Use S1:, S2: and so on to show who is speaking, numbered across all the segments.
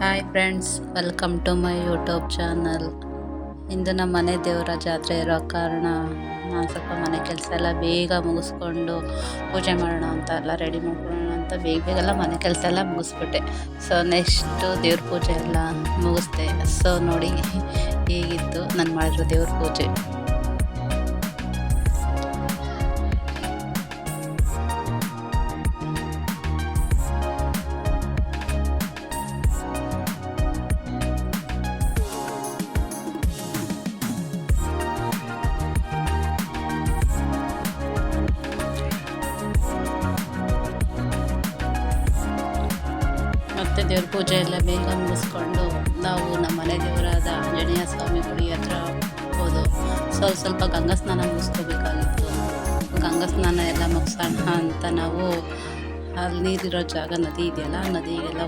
S1: Hi friends, welcome to my YouTube channel. ಇಂದು ನಮ್ಮ ಮನೆ ದೇವರ ಜಾತ್ರೆ ಇರೋ ಕಾರಣ ನಾನು ಸ್ವಲ್ಪ ಮನೆ ಕೆಲಸ ಎಲ್ಲ ಬೇಗ ಮುಗಿಸ್ಕೊಂಡು ಪೂಜೆ ಮಾಡೋಣ ಅಂತ ಎಲ್ಲ ರೆಡಿ ಮಾಡ್ಕೊಳ್ಳೋಣ ಅಂತ ಬೇಗ ಮನೆ ಕೆಲಸ ಎಲ್ಲ ಮುಗಿಸ್ಬಿಟ್ಟೆ. ಸೊ ನೆಕ್ಸ್ಟು ದೇವ್ರ ಪೂಜೆ ಎಲ್ಲ ಮುಗಿಸ್ದೆ. ಸೊ ನೋಡಿ ಹೇಗಿತ್ತು ನಾನು ಮಾಡಿರೋ ದೇವ್ರ ಪೂಜೆ. ಮತ್ತು ದೇವ್ರ ಪೂಜೆ ಎಲ್ಲ ಬೇಗ ಮುಗಿಸ್ಕೊಂಡು ನಾವು ನಮ್ಮ ಮನೆ ದೇವರಾದ ಆಂಜನೇಯ ಸ್ವಾಮಿ ಗುಡಿ ಹತ್ರ ಹೋದು. ಸ್ವಲ್ಪ ಗಂಗಾ ಸ್ನಾನ ಮುಗಿಸ್ಕೋಬೇಕಾಗಿತ್ತು. ಗಂಗಾ ಸ್ನಾನ ಎಲ್ಲ ಮುಗಿಸೋಣ ಅಂತ ನಾವು ಅಲ್ಲಿ ನೀರಿರೋ ಜಾಗ ನದಿ ಇದೆಯಲ್ಲ, ನದಿಗೆಲ್ಲ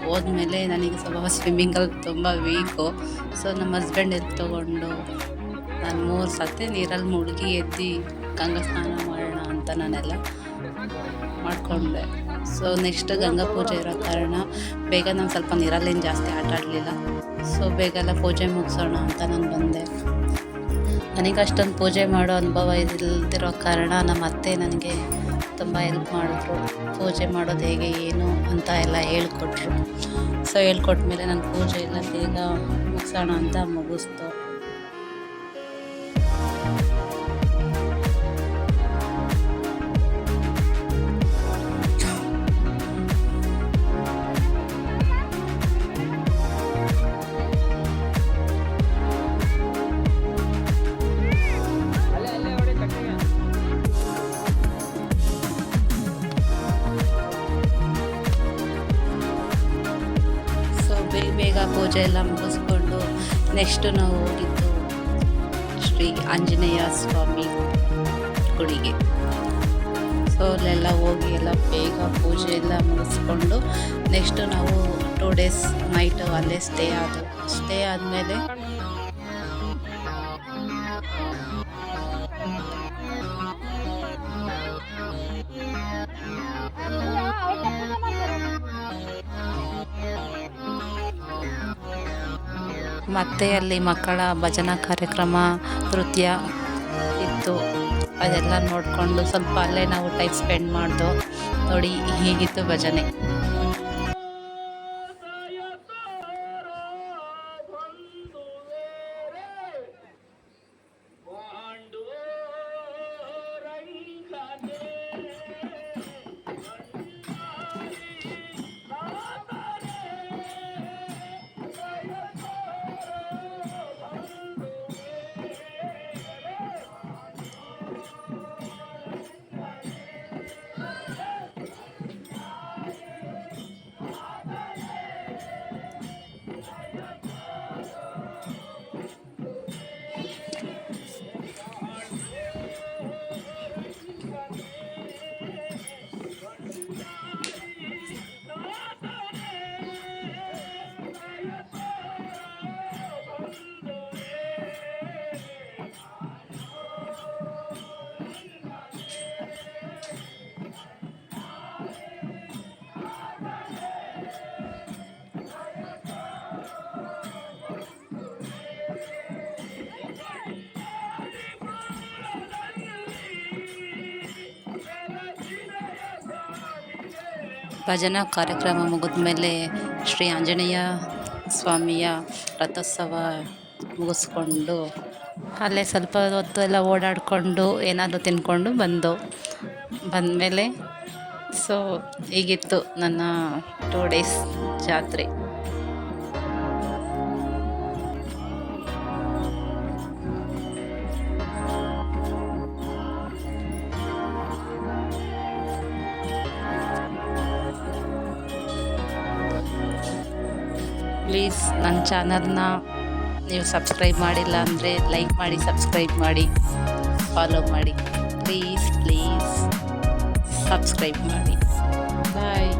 S1: ಹೋದ್ಮೇಲೆ ನನಗೆ ಸ್ವಲ್ಪ ಸ್ವಿಮ್ಮಿಂಗಲ್ಲಿ ತುಂಬ ವೀಕು. ಸೊ ನಮ್ಮ ಹಸ್ಬೆಂಡ್ ತೊಗೊಂಡು ನಾನು 3 ಸತಿ ನೀರಲ್ಲಿ ಮುಳುಗಿ ಎದ್ದು ಗಂಗಾ ಸ್ನಾನ ಮಾಡೋಣ ಅಂತ ನಾನೆಲ್ಲ ಮಾಡಿಕೊಂಡೆ. ಸೊ ನೆಕ್ಸ್ಟ್ ಗಂಗಾ ಪೂಜೆ ಇರೋ ಕಾರಣ ಬೇಗ ನಾನು ಸ್ವಲ್ಪ ನೀರಲ್ಲೇನು ಜಾಸ್ತಿ ಆಟ ಆಡಲಿಲ್ಲ. ಸೊ ಬೇಗ ಪೂಜೆ ಮುಗಿಸೋಣ ಅಂತ ನಾನು ಬಂದೆ. ನನಗೆ ಅಷ್ಟೊಂದು ಪೂಜೆ ಮಾಡೋ ಅನುಭವ ಇಲ್ದಿರೋ ಕಾರಣ ನಮ್ಮ ಅತ್ತೆ ನನಗೆ ತುಂಬ ಹೆಲ್ಪ್ ಮಾಡಿದ್ರು. ಪೂಜೆ ಮಾಡೋದು ಹೇಗೆ ಏನು ಅಂತ ಎಲ್ಲ ಹೇಳ್ಕೊಟ್ರು. ಸೊ ಹೇಳ್ಕೊಟ್ಮೇಲೆ ನನ್ನ ಪೂಜೆ ಎಲ್ಲ ಬೇಗ ಮುಗಿಸೋಣ ಅಂತ ಮುಗಿಸ್ತು. ಬೇಗ ಪೂಜೆ ಎಲ್ಲ ಮುಗಿಸ್ಕೊಂಡು ನೆಕ್ಸ್ಟು ನಾವು ಹೋಗಿದ್ದು ಶ್ರೀ ಆಂಜನೇಯ ಸ್ವಾಮಿ ಗುಡಿಗೆ. ಸೊ ಅಲ್ಲೆಲ್ಲ ಹೋಗಿ ಎಲ್ಲ ಬೇಗ ಪೂಜೆ ಎಲ್ಲ ಮುಗಿಸ್ಕೊಂಡು ನೆಕ್ಸ್ಟು ನಾವು 2 ಡೇಸ್ ನೈಟು ಅಲ್ಲೇ ಸ್ಟೇ ಆದಮೇಲೆ ಮತ್ತೆ ಅಲ್ಲಿ ಮಕ್ಕಳ ಭಜನಾ ಕಾರ್ಯಕ್ರಮ, ನೃತ್ಯ ಇತ್ತು. ಅದೆಲ್ಲ ನೋಡಿಕೊಂಡು ಸ್ವಲ್ಪ ಅಲ್ಲೇ ನಾವು ಟೈಮ್ ಸ್ಪೆಂಡ್ ಮಾಡ್ದು. ನೋಡಿ ಹೀಗಿತ್ತು ಭಜನೆ. ಭಜನಾ ಕಾರ್ಯಕ್ರಮ ಮುಗಿದ ಮೇಲೆ ಶ್ರೀ ಆಂಜನೇಯ ಸ್ವಾಮಿಯ ರಥೋತ್ಸವ ಮುಗಿಸ್ಕೊಂಡು ಅಲ್ಲೇ ಸ್ವಲ್ಪ ಹೊತ್ತು ಎಲ್ಲ ಓಡಾಡಿಕೊಂಡು ಏನಾದರೂ ತಿಂದ್ಕೊಂಡು ಬಂದಮೇಲೆ ಸೊ ಹೀಗಿತ್ತು ನನ್ನ 2 ಡೇಸ್ ಜಾತ್ರೆ. ಪ್ಲೀಸ್ ನನ್ನ ಚಾನಲ್ನ ನೀವು ಸಬ್ಸ್ಕ್ರೈಬ್ ಮಾಡಿಲ್ಲ ಅಂದರೆ ಲೈಕ್ ಮಾಡಿ, ಸಬ್ಸ್ಕ್ರೈಬ್ ಮಾಡಿ, ಫಾಲೋ ಮಾಡಿ. ಪ್ಲೀಸ್ ಸಬ್ಸ್ಕ್ರೈಬ್ ಮಾಡಿ. ಬಾಯ್.